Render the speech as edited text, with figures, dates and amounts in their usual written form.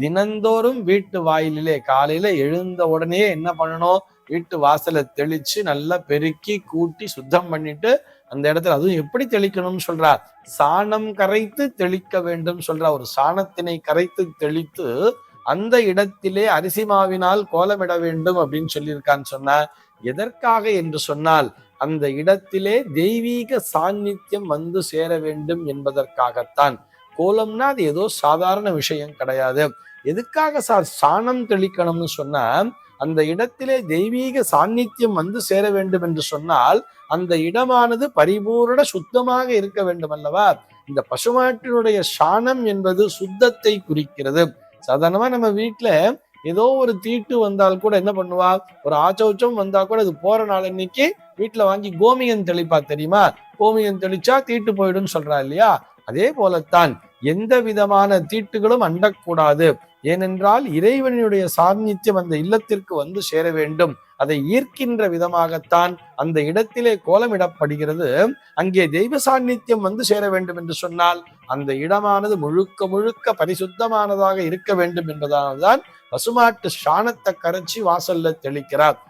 தினந்தோறும் வீட்டு வாயிலே காலையில எழுந்த உடனே என்ன பண்ணணும், வீட்டு வாசலை தெளிச்சு நல்லா பெருக்கி கூட்டி சுத்தம் பண்ணிட்டு அந்த இடத்துல, அதுவும் எப்படி தெளிக்கணும்னு சொல்றார், சாணம் கரைத்து தெளிக்க வேண்டும் சொல்றார். ஒரு சாணத்தினை கரைத்து தெளித்து அந்த இடத்திலே அரிசி மாவினால் கோலமிட வேண்டும் அப்படின்னு சொல்லியிருக்கான்னு சொன்னா, எதற்காக என்று சொன்னால் அந்த இடத்திலே தெய்வீக சாநித்தியம் வந்து சேர வேண்டும் என்பதற்காகத்தான். கோலம்னா அது ஏதோ சாதாரண விஷயம் கிடையாது. எதுக்காக சாணம் தெளிக்கணும்னு சொன்னா, அந்த இடத்திலே தெய்வீக சாநித்தியம் வந்து சேர வேண்டும் என்று சொன்னால் அந்த இடமானது பரிபூரண சுத்தமாக இருக்க வேண்டும் அல்லவா. இந்த பசுமாட்டினுடைய சாணம் என்பது சுத்தத்தை குறிக்கிறது. சாதாரணமா நம்ம வீட்டுல ஏதோ ஒரு தீட்டு வந்தால் கூட என்ன பண்ணுவா, ஒரு ஆச்சோச்சம் வந்தா கூட அது போற நாள் அன்னைக்கு வீட்டுல வாங்கி கோமியம் தெளிப்பா தெரியுமா. கோமியம் தெளிச்சா தீட்டு போயிடும் சொல்றா இல்லையா. அதே போலத்தான் எந்த விதமான தீட்டுகளும் அண்டக்கூடாது. ஏனென்றால் இறைவனுடைய சாநித்தியம் அந்த இல்லத்திற்கு வந்து சேர வேண்டும். அதை ஈர்க்கின்ற விதமாகத்தான் அந்த இடத்திலே கோலமிடப்படுகிறது. அங்கே தெய்வ சாநித்தியம் வந்து சேர வேண்டும் என்று சொன்னால் அந்த இடமானது முழுக்க முழுக்க பரிசுத்தமானதாக இருக்க வேண்டும் என்பதால்தான் பசுமாட்டு சாணத்தை கரைச்சி வாசல்ல தெளிக்கிறார்.